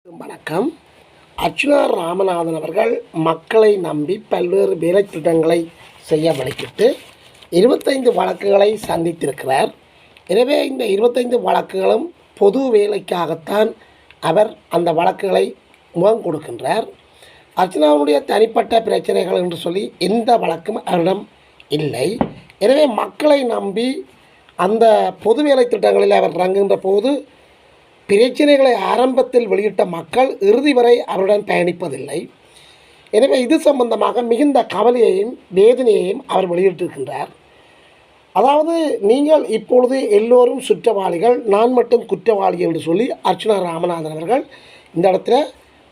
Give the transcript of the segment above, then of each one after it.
வணக்கம். அர்ச்சுனா ராமநாதன் அவர்கள் மக்களை நம்பி பல்வேறு வேலை திட்டங்களை செய்ய வழிக்கிட்டு 25 வழக்குகளை சந்தித்திருக்கிறார். எனவே இந்த 25 வழக்குகளும் பொது வேலைக்காகத்தான் அவர் அந்த வழக்குகளை முகம் கொடுக்கின்றார். அர்ச்சுனாவுடைய தனிப்பட்ட பிரச்சனைகள் என்று சொல்லி எந்த வழக்கும் அவரிடம் இல்லை. எனவே மக்களை நம்பி அந்த பொது வேலை திட்டங்களில் அவர் இறங்குகின்ற போது பிரச்சனைகளை ஆரம்பத்தில் வெளியிட்ட மக்கள் இறுதி வரை அவருடன் பயணிப்பதில்லை. எனவே இது சம்பந்தமாக மிகுந்த கவலையையும் வேதனையையும் அவர் வெளியிட்டிருக்கின்றார். அதாவது நீங்கள் இப்பொழுது எல்லோரும் குற்றவாளிகள், நான் மட்டும் குற்றவாளி என்று சொல்லி அர்ச்சுனா ராமநாதன் அவர்கள் இந்த இடத்துல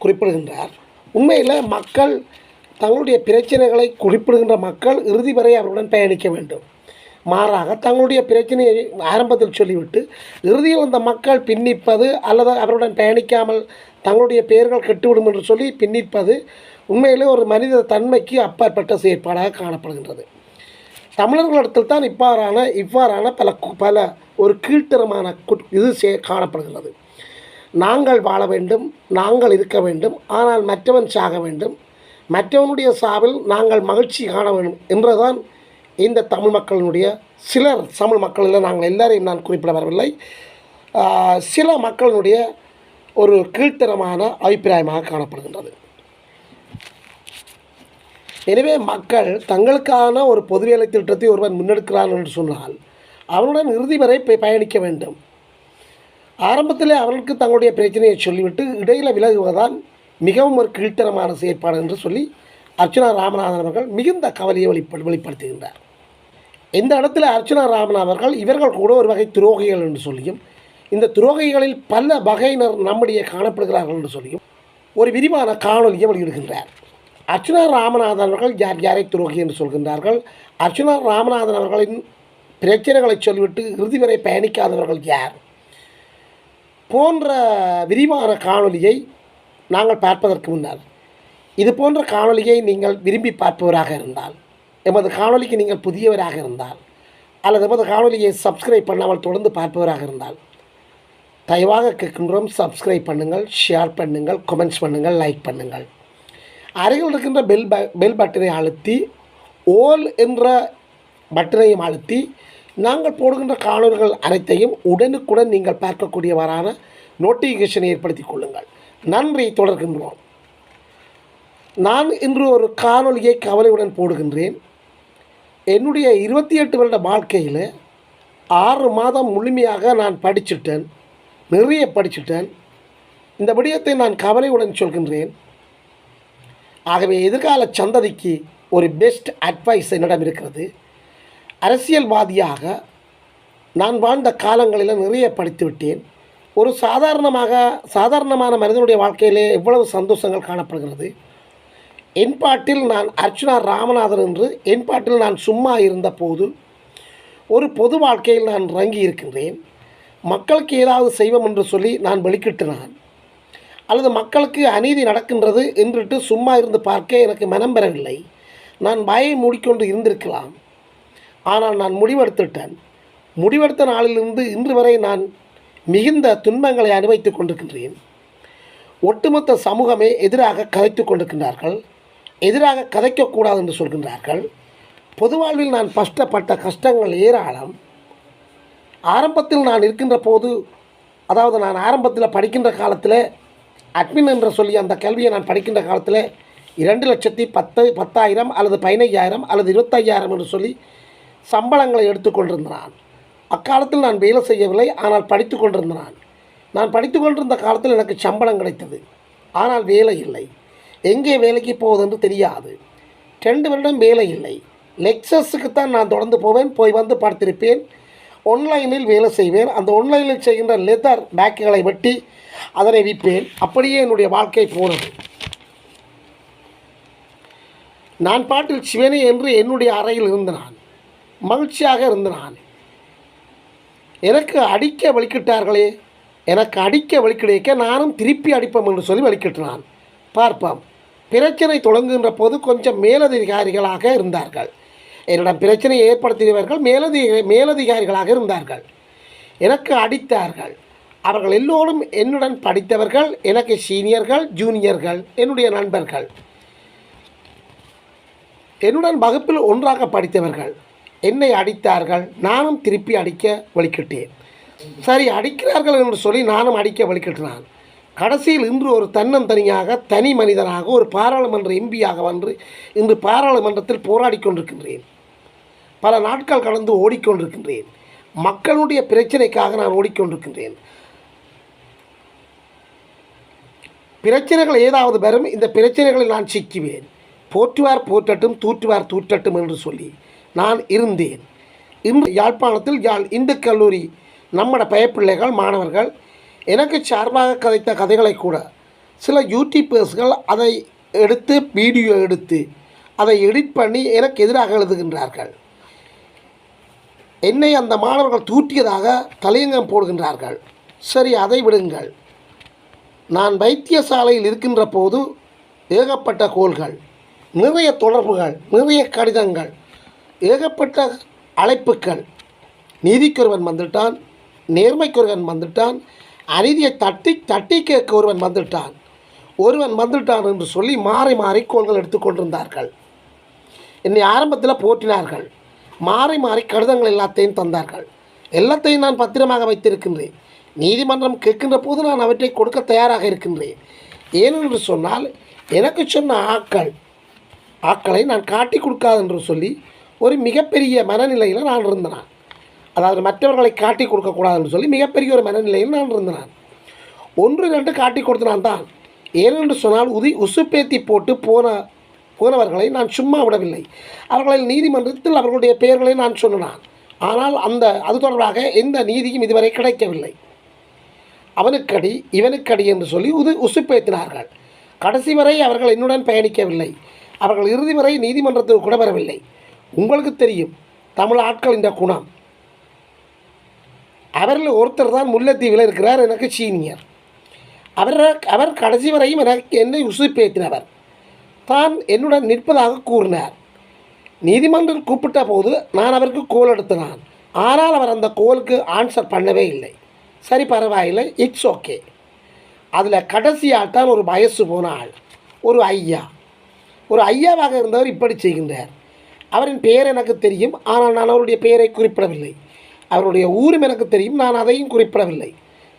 குறிப்பிடுகின்றார். உண்மையில் மக்கள் தங்களுடைய பிரச்சனைகளை குறிப்பிடுகின்ற மக்கள் இறுதி வரை அவருடன் பயணிக்க வேண்டும். மாறாக தங்களுடைய பிரச்சனையை ஆரம்பத்தில் சொல்லிவிட்டு இறுதியில் அந்த மக்கள் பின்னிப்பது அல்லது அவருடன் பயணிக்காமல் தங்களுடைய பெயர்கள் கெட்டுவிடும் என்று சொல்லி பின்னிப்பது உண்மையிலே ஒரு மனித தன்மைக்கு அப்பாற்பட்ட செயற்பாடாக காணப்படுகின்றது. தமிழர்களிடத்தில் தான் இவ்வாறான பல ஒரு கீழ்த்தரமான இது காணப்படுகிறது. நாங்கள் வாழ வேண்டும், நாங்கள் இருக்க வேண்டும், ஆனால் மற்றவன் சாக வேண்டும், மற்றவனுடைய சாவில் நாங்கள் மகிழ்ச்சி காண வேண்டும் என்றுதான் இந்த தமிழ் மக்களினுடைய சிலர், தமிழ் மக்களில் நாங்கள் எல்லாரையும் நான் குறிப்பிட வரவில்லை, சில மக்களினுடைய ஒரு கீழ்த்தரமான அபிப்பிராயமாக காணப்படுகின்றது. எனவே மக்கள் தங்களுக்கான ஒரு பொது வேலை திட்டத்தை ஒருவன் முன்னெடுக்கிறான் என்று சொன்னால் அவனுடன் இறுதி வரை பயணிக்க வேண்டும். ஆரம்பத்திலே அவர்களுக்கு தங்களுடைய பிரச்சனையை சொல்லிவிட்டு இடையில் விலகுவதால் மிகவும் ஒரு கீழ்த்தரமான செயற்பாடு என்று சொல்லி அர்ச்சுனா ராமநாதன் அவர்கள் மிகுந்த கவலையை வெளிப்படுத்துகின்றார். இந்த இடத்துல அர்ச்சுனா ராமநாதன் அவர்கள் இவர்கள் கூட ஒரு வகை துரோகிகள் என்று சொல்லியும், இந்த துரோகிகளில் பல வகையினர் நம்முடைய காணப்படுகிறார்கள் என்று சொல்லியும் ஒரு விரிவான காணொலியை வெளியிடுகின்றார். அர்ச்சுனா ராமநாதன் அவர்கள் யாரை துரோகி என்று சொல்கின்றார்கள், அர்ச்சுனா ராமநாதன் அவர்களின் பிரச்சனைகளை சொல்லிவிட்டு இறுதி வரை பயணிக்காதவர்கள் யார் போன்ற விரிவான காணொலியை நாங்கள் பார்ப்பதற்கு முன்னர் இது போன்ற காணொலியை நீங்கள் விரும்பி பார்ப்பவராக இருந்தால், எமது காணொலிக்கு நீங்கள் புதியவராக இருந்தால், அல்லது எமது காணொலியை சப்ஸ்கிரைப் பண்ணாமல் தொடர்ந்து பார்ப்பவராக இருந்தால் தயவாக கேட்கின்றோம், சப்ஸ்கிரைப் பண்ணுங்கள், ஷேர் பண்ணுங்கள், கமெண்ட்ஸ் பண்ணுங்கள், லைக் பண்ணுங்கள். அருகில் இருக்கின்ற பெல் பட்டனை அழுத்தி ஓல் என்ற பட்டனையும் அழுத்தி நாங்கள் போடுகின்ற காணொலிகள் அனைத்தையும் உடனுக்குடன் நீங்கள் பார்க்கக்கூடியவரான நோட்டிஃபிகேஷனை ஏற்படுத்தி கொள்ளுங்கள். நன்றி. தொடர்கின்றோம். நான் இன்று ஒரு காணொலியை கவலையுடன் போடுகின்றேன். என்னுடைய 28 வருட வாழ்க்கையில் 6 மாதம் முழுமையாக நான் படிச்சுட்டேன், நிறைய படிச்சுட்டேன். இந்த விடயத்தை நான் கவலையுடன் சொல்கின்றேன். ஆகவே எதிர்கால சந்ததிக்கு ஒரு பெஸ்ட் அட்வைஸ் என்னிடம் இருக்கிறது. அரசியல்வாதியாக நான் வாழ்ந்த காலங்களில் நிறைய படித்து விட்டேன். ஒரு சாதாரணமான மனிதனுடைய வாழ்க்கையிலே எவ்வளவு சந்தோஷங்கள் காணப்படுகிறது. என் பாட்டில் நான் அர்ச்சுனா ராமநாதன் என்று என் பாட்டில் நான் சும்மா இருந்தபோது ஒரு பொது வாழ்க்கையில் நான் இறங்கி இருக்கின்றேன். மக்களுக்கு ஏதாவது செய்வோம் என்று சொல்லி நான் வெளிக்கிட்டினான், அல்லது மக்களுக்கு அநீதி நடக்கின்றது என்றுட்டு சும்மா இருந்து பார்க்க எனக்கு மனம் பெறவில்லை. நான் வாயை மூடிக்கொண்டு இருந்திருக்கலாம். ஆனால் நான் முடிவெடுத்துட்டேன். முடிவெடுத்த நாளிலிருந்து இன்று வரை நான் மிகுந்த துன்பங்களை அனுபவித்து கொண்டிருக்கின்றேன். ஒட்டுமொத்த சமூகமே எதிராக கதைத்து கொண்டிருக்கின்றார்கள், எதிராக கதைக்கக்கூடாது என்று சொல்கின்றார்கள். பொது வாழ்வில் நான் கஷ்டப்பட்ட கஷ்டங்கள் ஏராளம். ஆரம்பத்தில் நான் இருக்கின்ற போது, அதாவது நான் ஆரம்பத்தில் படிக்கின்ற காலத்தில் அட்மின் என்று சொல்லி அந்த கல்வியை நான் படிக்கின்ற காலத்தில் 2,10,000 அல்லது 15,000 அல்லது 25,000 என்று சொல்லி சம்பளங்களை எடுத்துக்கொண்டிருந்தான். அக்காலத்தில் நான் வேலை செய்யவில்லை, ஆனால் படித்து கொண்டிருந்தான். நான் படித்து கொண்டிருந்த காலத்தில் எனக்கு சம்பளம் கிடைத்தது, ஆனால் வேலை இல்லை. எங்கே வேலைக்கு போவதென்று தெரியாது. 2 வருடம் வேலை இல்லை. லெக்சர்ஸுக்குத்தான் நான் தொடர்ந்து போவேன், போய் வந்து படுத்திருப்பேன். ஆன்லைனில் வேலை செய்வேன். அந்த ஆன்லைனில் செய்கின்ற லெதர் பேக்குகளை வெட்டி அதனை விற்பேன். அப்படியே என்னுடைய வாழ்க்கை போனது. நான் பாட்டில் சிவனே என்று என்னுடைய அறையில் இருந்து நான் மகிழ்ச்சியாக இருந்து நான் எனக்கு அடிக்க வலிக்கிட்டார்களே, எனக்கு அடிக்க வலிக்கிடைக்க நானும் திருப்பி அடிப்போம் என்று சொல்லி வலிக்கிட்டான். பார்ப்போம். பிரச்சனை தொடங்குகின்ற போது கொஞ்சம் மேலதிகாரிகளாக இருந்தார்கள். என்னிடம் பிரச்சனையை ஏற்படுத்தியவர்கள் மேலதிகாரிகளாக இருந்தார்கள். எனக்கு அடித்தார்கள். அவர்கள் எல்லோரும் என்னுடன் படித்தவர்கள், எனக்கு சீனியர்கள், ஜூனியர்கள், என்னுடைய நண்பர்கள், என்னுடன் வகுப்பில் ஒன்றாக படித்தவர்கள். என்னை அடித்தார்கள், நானும் திருப்பி அடிக்க வழிக்கிட்டேன். சரி, அடிக்கிறார்கள் என்று சொல்லி நானும் அடிக்க வழிக்கிட்டினான். கடைசியில் இன்று ஒரு தன்னந்தனியாக தனி மனிதனாக ஒரு பாராளுமன்ற எம்பியாக வந்து இன்று பாராளுமன்றத்தில் போராடி கொண்டிருக்கின்றேன். பல நாட்கள் கடந்து ஓடிக்கொண்டிருக்கின்றேன். மக்களுடைய பிரச்சனைக்காக நான் ஓடிக்கொண்டிருக்கின்றேன். பிரச்சனைகள் ஏதாவது வரும், இந்த பிரச்சனைகளில் நான் சிக்குவேன். போற்றுவார் போற்றட்டும், தூற்றுவார் தூற்றட்டும் என்று சொல்லி நான் இருந்தேன். இன்று யாழ்ப்பாணத்தில் இந்து கல்லூரி நம்மட பயப்பிள்ளைகள் மாணவர்கள் எனக்கு சார்பாக கதைத்த கதைகளை கூட சில யூடியூபர்ஸ்கள் அதை எடுத்து வீடியோ எடுத்து அதை எடிட் பண்ணி எனக்கு எதிராக எழுதுகின்றார்கள். என்னை அந்த மாணவர்கள் தூற்றியதாக தலையங்கம் போடுகின்றார்கள். சரி, அதை விடுங்கள். நான் வைத்தியசாலையில் இருக்கின்ற போது ஏகப்பட்ட கோள்கள், நிறைய தொடர்புகள், நிறைய கடிதங்கள், ஏகப்பட்ட அழைப்புகள். நீதிக்கொருவன் வந்துட்டான், நேர்மைக்கொருவன் வந்துட்டான், அநீதியை தட்டி கேட்க ஒருவன் வந்துட்டான் என்று சொல்லி மாறி மாறி கோள்கள் எடுத்துக்கொண்டிருந்தார்கள். என்னை ஆரம்பத்தில் போற்றினார்கள். மாறி மாறி கடிதங்கள் எல்லாத்தையும் தந்தார்கள். எல்லாத்தையும் நான் பத்திரமாக வைத்திருக்கின்றேன். நீதிமன்றம் கேட்கின்ற போது நான் அவற்றை கொடுக்க தயாராக இருக்கின்றேன். ஏனென்று சொன்னால் எனக்கு சொன்ன ஆக்களை நான் காட்டி கொடுக்காது என்று சொல்லி ஒரு மிகப்பெரிய மனநிலையில் நான் இருந்தேன். அதாவது மற்றவர்களை காட்டி கொடுக்கக்கூடாதுன்னு சொல்லி மிகப்பெரிய ஒரு மனநிலையில் நான் இருந்தேன். 1-2 காட்டி கொடுத்தனான் தான். ஏனென்று சொன்னால் உசுப்பேத்தி போட்டு போனவர்களை நான் சும்மா விடவில்லை. அவர்களை நீதிமன்றத்தில் அவர்களுடைய பெயர்களை நான் சொன்னான். ஆனால் அது தொடர்பாக எந்த நீதியும் இதுவரை கிடைக்கவில்லை. அவனுக்கடி இவனுக்கடி என்று சொல்லி உசுப்பேத்தினார்கள். கடைசி வரை அவர்கள் என்னுடன் பயணிக்கவில்லை. அவர்கள் இறுதி வரை நீதிமன்றத்துக்கு கூட வரவில்லை. உங்களுக்கு தெரியும் தமிழ் ஆட்களின் குணம். அவரில் ஒருத்தர் தான் முல்லைத்தீவில் இருக்கிறார், எனக்கு சீனியர். அவர் கடைசி வரையும் என்னை உசுப்பேற்றினவர் தான் என்னுடன் நிற்பதாக கூறினார். நீதிமன்றம் கூப்பிட்ட போது நான் அவருக்கு கோல் எடுத்தினான். ஆனால் அவர் அந்த கோலுக்கு ஆன்சர் பண்ணவே இல்லை. சரி, பரவாயில்லை, இட்ஸ் ஓகே. அதில் கடைசியால் தான் ஒரு வயசு போன ஆள், ஒரு ஐயாவாக இருந்தவர் இப்படி செய்கின்றார். அவரின் பெயர் எனக்கு தெரியும், ஆனால் நான் அவருடைய பெயரை குறிப்பிடவில்லை. அவருடைய ஊரும் எனக்கு தெரியும், நான் அதையும் குறிப்பிடவில்லை.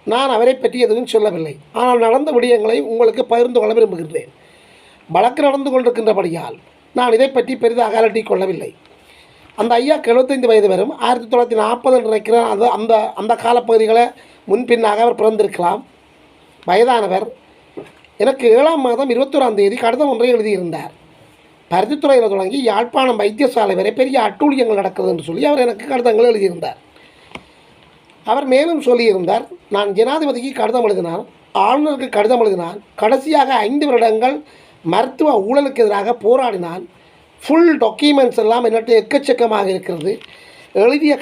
நான் அவரை பற்றி எதுவும் சொல்லவில்லை. ஆனால் நடந்த விடயங்களை உங்களுக்கு பகிர்ந்து கொள்ள விரும்புகின்றேன். வழக்கு நடந்து கொண்டிருக்கின்றபடியால் நான் இதை பற்றி பெரிதாக அலட்டி கொள்ளவில்லை. அந்த ஐயா 75 வயது வரும். 1940 என்று நினைக்கிறேன். அந்த காலப்பகுதிகளை முன்பின்னாக அவர் பிறந்திருக்கலாம். வயதானவர். எனக்கு 7ஆம் மாதம் 21ஆம் தேதி கடிதம் ஒன்றை எழுதியிருந்தார். பருத்தித்துறையில் தொடங்கி யாழ்ப்பாணம் வைத்தியசாலை வரை பெரிய அட்டூழியங்கள் நடக்குது என்று சொல்லி அவர் எனக்கு கடிதங்கள் எழுதியிருந்தார். அவர் மேலும் சொல்லியிருந்தார், நான் ஜனாதிபதிக்கு கடிதம் எழுதினான், ஆளுநருக்கு கடிதம் எழுதினான், கடைசியாக 5 வருடங்கள் மருத்துவ ஊழலுக்கு எதிராக போராடினான். ஃபுல் டாக்குமெண்ட்ஸ் எல்லாம் என்னட்டு எக்கச்சக்கமாக இருக்கிறது. எழுதிய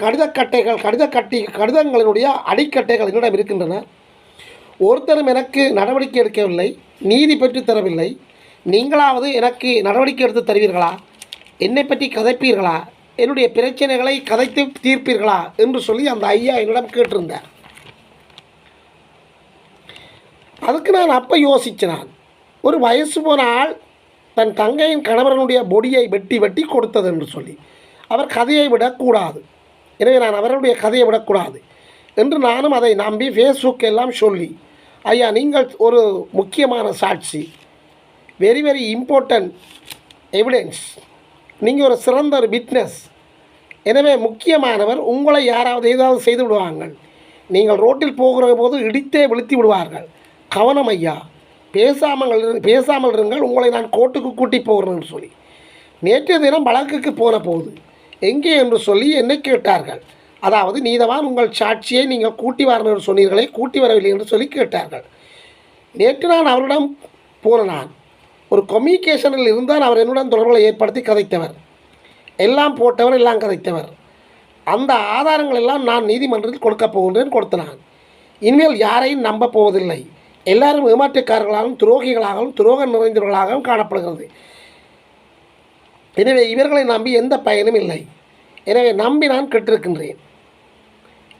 கடிதங்களினுடைய அடிக்கட்டைகள் என்னிடம் இருக்கின்றன. ஒருத்தரும் எனக்கு நடவடிக்கை எடுக்கவில்லை, நீதி பெற்று தரவில்லை. நீங்களாவது எனக்கு நடவடிக்கை எடுத்து தருவீர்களா? என்னை பற்றி கதைப்பீர்களா? என்னுடைய பிரச்சனைகளை கதைத்து தீர்ப்பீர்களா என்று சொல்லி அந்த ஐயா என்னிடம் கேட்டிருந்தார். அதுக்கு நான் அப்போ யோசித்தேன். ஒரு வயசு போன ஆள் தன் தங்கையின் கணவரனுடைய பொடியை வெட்டி கொடுத்தது என்று சொல்லி அவர் கதையை விடக்கூடாது. எனவே நான் அவருடைய கதையை விடக்கூடாது என்று நானும் அதை நம்பி ஃபேஸ்புக் எல்லாம் சொல்லி, ஐயா நீங்கள் ஒரு முக்கியமான சாட்சி, வெரி வெரி இம்பார்ட்டன்ட் எவிடன்ஸ், நீங்கள் ஒரு சிறந்த ஒரு விட்னஸ், எனவே முக்கியமானவர், உங்களை யாராவது ஏதாவது செய்து விடுவார்கள், நீங்கள் ரோட்டில் போகிற போது இடித்தே விழுத்தி விடுவார்கள், கவனம் ஐயா, பேசாமல் இருங்கள், உங்களை நான் கோர்ட்டுக்கு கூட்டி போகிறேன்னு சொல்லி நேற்றைய தினம் வழக்குக்கு போன போது எங்கே என்று சொல்லி என்னை கேட்டார்கள். அதாவது நீதவான் உங்கள் சாட்சியை நீங்கள் கூட்டி வரணும்னு சொன்னீர்களே, கூட்டி வரவில்லை என்று சொல்லி கேட்டார்கள். நேற்று நான் அவரிடம் நான் ஒரு கம்யூனிகேஷனில் இருந்தால் அவர் என்னுடன் தொடர்புகளை ஏற்படுத்தி கதைத்தவர், எல்லாம் போட்டவர், எல்லாம் கதைத்தவர். அந்த ஆதாரங்கள் எல்லாம் நான் நீதிமன்றத்தில் கொடுக்கப் போகின்றேன், கொடுத்தனான். இனிமேல் யாரையும் நம்ப போவதில்லை. எல்லாரும் ஏமாற்றுக்காரர்களாகவும் துரோகிகளாகவும் துரோகம் நிறைந்தவர்களாகவும் காணப்படுகிறது. எனவே இவர்களை நம்பி எந்த பயனும் இல்லை. எனவே நம்பி நான் கெட்டிருக்கின்றேன்.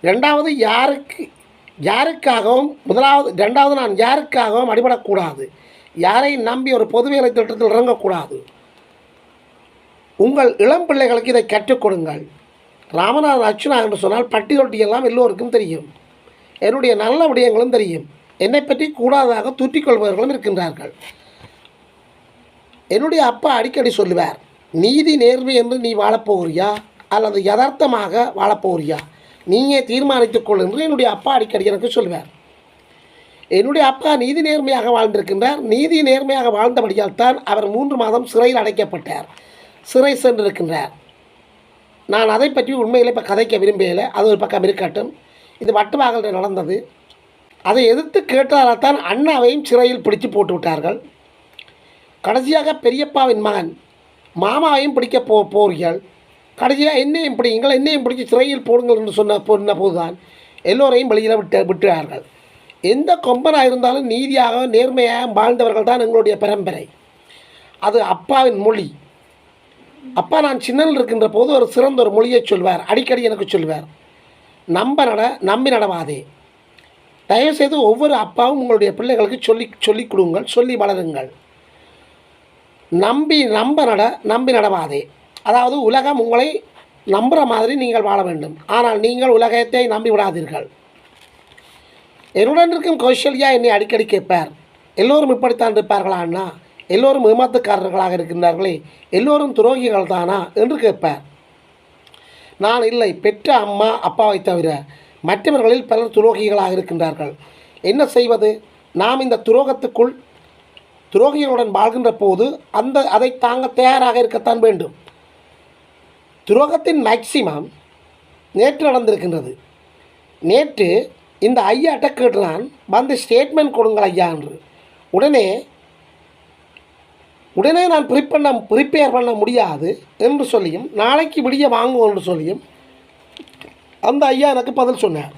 2வது, யாருக்கு யாருக்காகவும் ரெண்டாவது நான் யாருக்காகவும் அடிபடக்கூடாது. யாரையும் நம்பி ஒரு பொது வேலை திட்டத்தில் இறங்கக்கூடாது. உங்கள் இளம் பிள்ளைகளுக்கு இதை கற்றுக் கொடுங்கள். ராமநாதன் அர்ச்சுனா என்று சொன்னால் பட்டி தொட்டியெல்லாம் எல்லோருக்கும் தெரியும். என்னுடைய நல்ல விடயங்களும் தெரியும். என்னை பற்றி கூடாதாக தூற்றிக்கொள்பவர்களும் இருக்கின்றார்கள். என்னுடைய அப்பா அடிக்கடி சொல்லுவார், நீதி நேர்மை என்று நீ வாழப்போகிறியா அல்லது யதார்த்தமாக வாழப்போகிறியா, நீயே தீர்மானித்துக்கொள் என்று என்னுடைய அப்பா அடிக்கடி எனக்கு சொல்லுவார். என்னுடைய அப்பா நீதி நேர்மையாக வாழ்ந்திருக்கின்றார். நீதி நேர்மையாக வாழ்ந்தபடியால் தான் அவர் 3 மாதம் சிறையில் அடைக்கப்பட்டார், சிறை சென்றிருக்கின்றார். நான் அதை பற்றி உண்மையில் இப்போ கதைக்க விரும்பலை. அது ஒரு பக்கம் இருக்கட்டும். இது வட்டுவாகலில் நடந்தது. அதை எதிர்த்து கேட்டதால் தான் அண்ணாவையும் சிறையில் பிடித்து போட்டு விட்டார்கள். கடைசியாக பெரியப்பாவின் மகன் மாமாவையும் பிடிக்க போறீர்கள். கடைசியாக என்னையும் பிடிங்கள், என்னையும் பிடிச்சி சிறையில் போடுங்கள் என்று சொன்ன போதுதான் எல்லோரையும் வெளியில் விட்டுறார்கள். எந்த கொம்பனாக இருந்தாலும் நீதியாக நேர்மையாக வாழ்ந்தவர்கள் தான் எங்களுடைய பரம்பரை. அது அப்பாவின் மொழி. அப்பா நான் சின்னல் இருக்கின்ற போது ஒரு சிறந்த ஒரு மொழியை சொல்வார், அடிக்கடி எனக்கு சொல்வார், நம்பி நடவாதே. தயவுசெய்து ஒவ்வொரு அப்பாவும் உங்களுடைய பிள்ளைகளுக்கு சொல்லி கொடுங்கள், சொல்லி வளருங்கள். நம்பி நடவாதே. அதாவது உலகம் உங்களை நம்புகிற மாதிரி நீங்கள் வாழ வேண்டும். ஆனால் நீங்கள் உலகத்தை நம்பி விடாதீர்கள். என்னுடன் இருக்கும் கௌசல்யா என்னை அடிக்கடி கேட்பார், எல்லோரும் இப்படித்தான் இருப்பார்களா அண்ணா, எல்லோரும் ஏமாத்துக்காரர்களாக இருக்கின்றார்களே, எல்லோரும் துரோகிகள் தானா என்று கேட்பார். நான் இல்லை, பெற்ற அம்மா அப்பாவை தவிர மற்றவர்களில் பலர் துரோகிகளாக இருக்கின்றார்கள். என்ன செய்வது? நாம் இந்த துரோகிகளுடன் வாழ்கின்ற போது அதை தாங்க தயாராக இருக்கத்தான் வேண்டும். துரோகத்தின் மேக்சிமம் நேற்று நடந்திருக்கின்றது. நேற்று இந்த ஐயாட்ட கேட்டுறான், வந்து ஸ்டேட்மெண்ட் கொடுங்கள் ஐயா என்று. உடனே நான் ப்ரிப்பேர் பண்ண முடியாது என்று சொல்லியும், நாளைக்கு விடிய வாங்குவோம் என்று சொல்லியும் அந்த ஐயா எனக்கு பதில் சொன்னார்.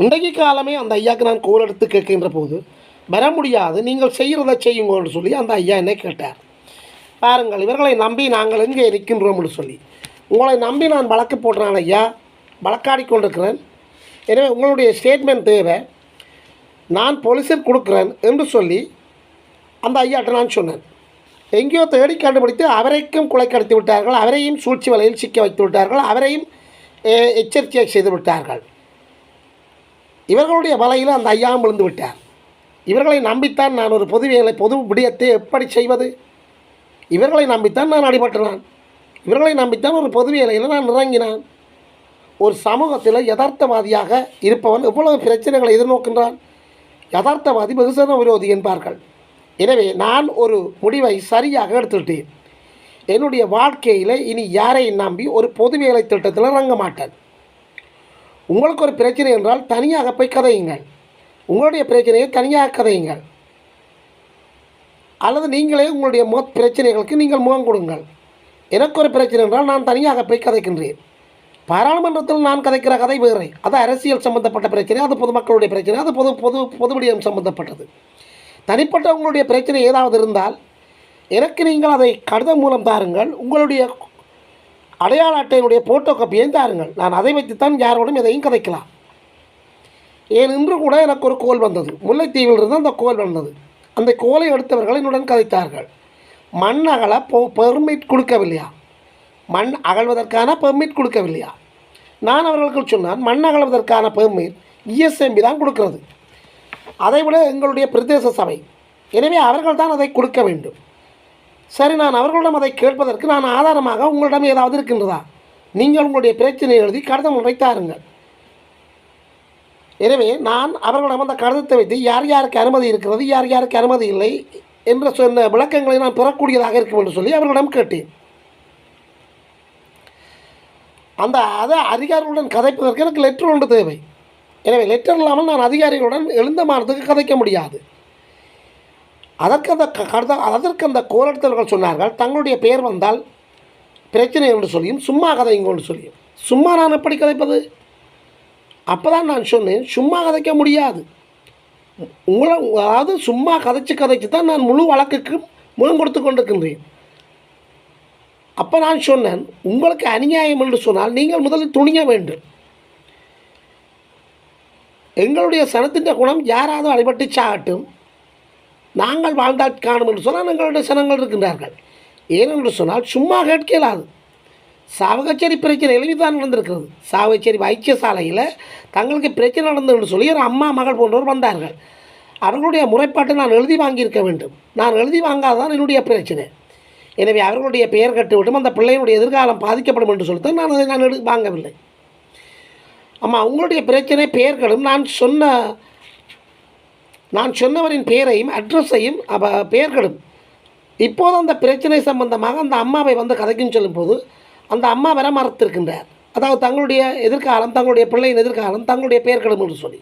இன்றைக்கு காலமே அந்த ஐயாவுக்கு நான் கோல் எடுத்து கேட்கின்ற போது, வர முடியாது, நீங்கள் செய்கிறதை செய்யுங்க என்று சொல்லி அந்த ஐயா என்னை கேட்டார். பாருங்கள், இவர்களை நம்பி நாங்கள் எங்கே இருக்கின்றோம் என்று சொல்லி, உங்களை நம்பி நான் வழக்கு போடுறேன் ஐயா, வழக்காடி கொண்டிருக்கிறேன். எனவே உங்களுடைய ஸ்டேட்மெண்ட் தேவை, நான் போலீஸில் கொடுக்குறேன் என்று சொல்லி அந்த ஐயாட்ட நான் சொன்னேன். எங்கேயோ தேடி கண்டுபிடித்து அவரைக்கும் கொலை கடத்தி விட்டார்கள், அவரையும் சூழ்ச்சி வலையில் சிக்க வைத்து விட்டார்கள், அவரையும் எச்சரிக்கை செய்து விட்டார்கள். இவர்களுடைய வலையில் அந்த ஐயாவும் விழுந்து விட்டார். இவர்களை நம்பித்தான் நான் ஒரு பொது விடயத்தை எப்படி செய்வது? இவர்களை நம்பித்தான் நான் அடிபட்டினான். இவர்களை நம்பித்தான் ஒரு பொது வேலையில் நான் இறங்கினான். ஒரு சமூகத்தில் யதார்த்தவாதியாக இருப்பவன் எவ்வளவு பிரச்சனைகளை எதிர்நோக்கின்றான். யதார்த்தவாதி வெகுஜன விரோதி என்பார்கள். எனவே நான் ஒரு முடிவை சரியாக எடுத்துவிட்டேன். என்னுடைய வாழ்க்கையில் இனி யாரையும் நம்பி ஒரு பொது வேலை திட்டத்தில் இறங்க மாட்டேன். உங்களுக்கு ஒரு பிரச்சனை என்றால் தனியாக போய் கதையுங்கள், உங்களுடைய பிரச்சனையை தனியாக கதையுங்கள். அல்லது நீங்களே உங்களுடைய பிரச்சனைகளுக்கு நீங்கள் முகம் கொடுங்கள். எனக்கு ஒரு பிரச்சனை என்றால் நான் தனியாக போய் கதைக்கின்றேன். பாராளுமன்றத்தில் நான் கதைக்கிற கதை வேறு, அது அரசியல் சம்பந்தப்பட்ட பிரச்சனை, அது பொதுமக்களுடைய பிரச்சனை, அது பொது விடயம் சம்பந்தப்பட்டது. தனிப்பட்ட உங்களுடைய பிரச்சனை ஏதாவது இருந்தால் எனக்கு நீங்கள் அதை கடிதம் மூலம் தாருங்கள். உங்களுடைய அடையாள அட்டையினுடைய ஃபோட்டோ காப்பியையும் தாருங்கள். நான் அதை வைத்துத்தான் யாரோடும் எதையும் கதைக்கலாம். ஏன் இன்று கூட எனக்கு ஒரு கோல் வந்தது, முல்லைத்தீவில் இருந்து அந்த கோல் வந்தது. அந்த கோலை எடுத்தவர்கள் என்னுடன் கதைத்தார்கள். மண் அகல பெர்மிட் கொடுக்கவில்லையா, மண் அகழ்வதற்கான பெர்மிட் கொடுக்கவில்லையா. நான் அவர்களுக்கு சொன்னான், மண் அகழ்வதற்கான பெர்மிட் இஎஸ்எம்பி தான் கொடுக்கிறது, அதைவிட எங்களுடைய பிரதேச சபை. எனவே அவர்கள் தான் அதை கொடுக்க வேண்டும். சரி, நான் அவர்களிடம் அதை கேட்பதற்கு நான் ஆதாரமாக உங்களிடம் ஏதாவது இருக்கின்றதா? நீங்கள் உங்களுடைய பிரச்சனை எழுதி கடிதம் ஒன்றை தாருங்கள். எனவே நான் அவர்களிடம் அந்த கடிதத்தை வைத்து யார் யாருக்கு அனுமதி இருக்கிறது, யார் யாருக்கு அனுமதி இல்லை என்ற சொன்ன விளக்கங்களை நான் பெறக்கூடியதாக இருக்கும் என்று சொல்லி அவர்களிடம் கேட்டேன். அதை அதிகாரிகளுடன் கதைப்பதற்கு எனக்கு லெட்டர் ஒன்று தேவை. எனவே லெட்டர் இல்லாமல் நான் அதிகாரிகளுடன் எழுந்தமானதுக்கு கதைக்க முடியாது. அதற்கு அந்த கோரெடுத்தவர்கள் சொன்னார்கள், தங்களுடைய பெயர் வந்தால் பிரச்சனை என்று சொல்லியும் சும்மா கதைங்க என்று சொல்லியும். சும்மா நான் எப்படி கதைப்பது? அப்போ தான் நான் சொன்னேன், சும்மா கதைக்க முடியாது. அதாவது சும்மா கதைச்சு தான் நான் முழு வழக்குக்கு முகம் கொடுத்து கொண்டிருக்கின்றேன். அப்போ நான் சொன்னேன், உங்களுக்கு அநியாயம் என்று சொன்னால் நீங்கள் முதலில் துணிய வேண்டும். எங்களுடைய சனத்தின் குணம் யாராவது அடிபட்டு சாகட்டும், நாங்கள் வாழ்ந்தால் காணும் என்று சொன்னால் எங்களுடைய சனங்கள் இருக்கின்றார்கள். ஏனென்று சொன்னால் சும்மா கேட்கலாது. சாவகச்சேரி பிரச்சனை எழுதிதான் நடந்திருக்கிறது. சாவகச்சேரி வைத்தியசாலையில் தங்களுக்கு பிரச்சனை நடந்ததுன்னு சொல்லி ஒரு அம்மா மகள் போன்றவர் வந்தார்கள். அவர்களுடைய முறைப்பாட்டை நான் எழுதி வாங்கியிருக்க வேண்டும். நான் எழுதி வாங்காதான் என்னுடைய பிரச்சனை. எனவே அவர்களுடைய பெயர் கட்டுவிட்டும் அந்த பிள்ளையினுடைய எதிர்காலம் பாதிக்கப்படும் என்று சொல்லித்தான் நான் அதை நான் வாங்கவில்லை. அம்மா, உங்களுடைய பிரச்சனை பெயர்களும் நான் சொன்னவரின் பெயரையும் அட்ரஸையும் பெயர்களும் இப்போது அந்த பிரச்சனை சம்பந்தமாக அந்த அம்மாவை வந்து கதைக்குன்னு சொல்லும்போது அந்த அம்மா வர மறுத்திருக்கின்றார். அதாவது தங்களுடைய எதிர்காலம், தங்களுடைய பிள்ளையின் எதிர்காலம், தங்களுடைய பெயர்களும் என்று சொல்லி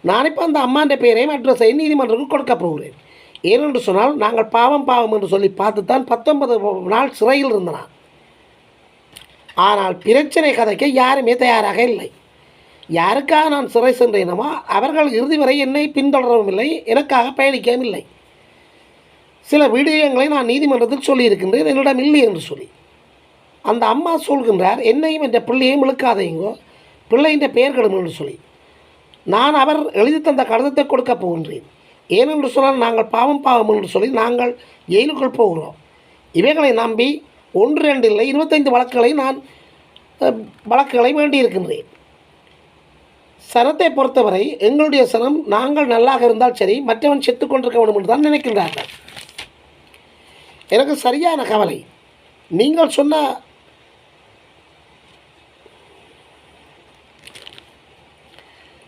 நான் இப்போ அந்த அம்மாண்ட பெயரையும் அட்ரஸையும் நீதிமன்றத்துக்கு கொடுக்க போகிறேன். ஏனென்று சொன்னால் நாங்கள் பாவம் என்று சொல்லி பார்த்து தான் 19 நாள் சிறையில் இருந்தனான். ஆனால் பிரச்சனை கதைக்க யாருமே தயாராக இல்லை. யாருக்காக நான் சிறை சென்றேனமோ அவர்கள் இறுதி வரை என்னை பின்தொடரவும் இல்லை, எனக்காக பயணிக்கவும் இல்லை. சில விடயங்களை நான் நீதிமன்றத்தில் சொல்லியிருக்கின்றேன், என்னிடம் இல்லை என்று சொல்லி. அந்த அம்மா சொல்கின்றார், என்னையும் என்ற பிள்ளையையும் இழுக்காதையுங்கோ, பிள்ளையின் பெயர்களும் என்று சொல்லி. நான் அவர் எழுதி தந்த கடிதத்தை கொடுக்க போகின்றேன். ஏனென்று சொன்னால் நாங்கள் பாவம் என்று சொல்லி நாங்கள் ஜெயிலுக்குள் போகிறோம். இவைகளை நம்பி 1, 2 இல்லை 25 வழக்குகளை வேண்டியிருக்கின்றேன். சனத்தை பொறுத்தவரை எங்களுடைய சனம் நாங்கள் நல்லாக இருந்தால் சரி, மற்றவன் செத்து கொண்டிருக்க வேண்டும் என்று தான் நினைக்கின்றார்கள். எனக்கு சரியான கவலை. நீங்கள் சொன்ன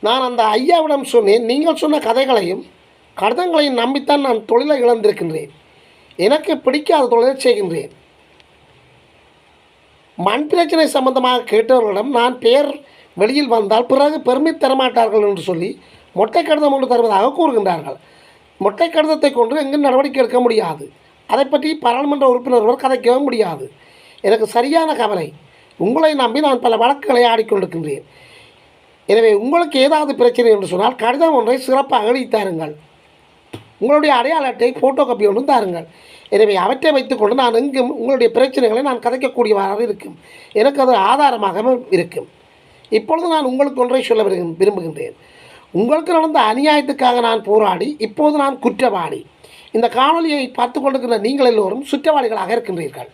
நான் அந்த ஐயாவிடம் சொன்னேன், நீங்கள் சொன்ன கதைகளையும் கடிதங்களையும் நம்பித்தான் நான் தொழிலை இழந்திருக்கின்றேன். எனக்கு பிடிக்காத தொழிலை செய்கின்றேன். மண் பிரச்சனை சம்பந்தமாக கேட்டவர்களிடம் நான் பெயர் வெளியில் வந்தால் பிறகு பெருமை தரமாட்டார்கள் என்று சொல்லி மொட்டை கடிதம் ஒன்று தருவதாக கூறுகின்றார்கள். மொட்டை கடிதத்தை கொண்டு எங்கும் நடவடிக்கை எடுக்க முடியாது. அதை பற்றி பாராளுமன்ற உறுப்பினர்கள் கதைக்கவும் முடியாது. எனக்கு சரியான கவலை. உங்களை நம்பி நான் பல வழக்குகளை ஆடிக்கொண்டிருக்கின்றேன். எனவே உங்களுக்கு ஏதாவது பிரச்சனை என்று சொன்னால் கடிதம் ஒன்றை சிறப்பாக எழுதி தாருங்கள். உங்களுடைய அடையாள அட்டை ஃபோட்டோ காப்பி ஒன்றும் தாருங்கள். எனவே அவற்றை வைத்துக்கொண்டு நான் எங்கும் உங்களுடைய பிரச்சனைகளை நான் கதைக்கக்கூடியவாறாக இருக்கும். எனக்கு அது ஆதாரமாகவும் இருக்கும். இப்பொழுது நான் உங்களுக்கு ஒன்றை சொல்ல விரும்புகின்றேன். உங்களுக்கு நடந்த அநியாயத்துக்காக நான் போராடி இப்போது நான் குற்றவாளி. இந்த காணொலியை பார்த்து கொண்டிருக்கிற நீங்கள் எல்லோரும் குற்றவாளிகளாக இருக்கின்றீர்கள்.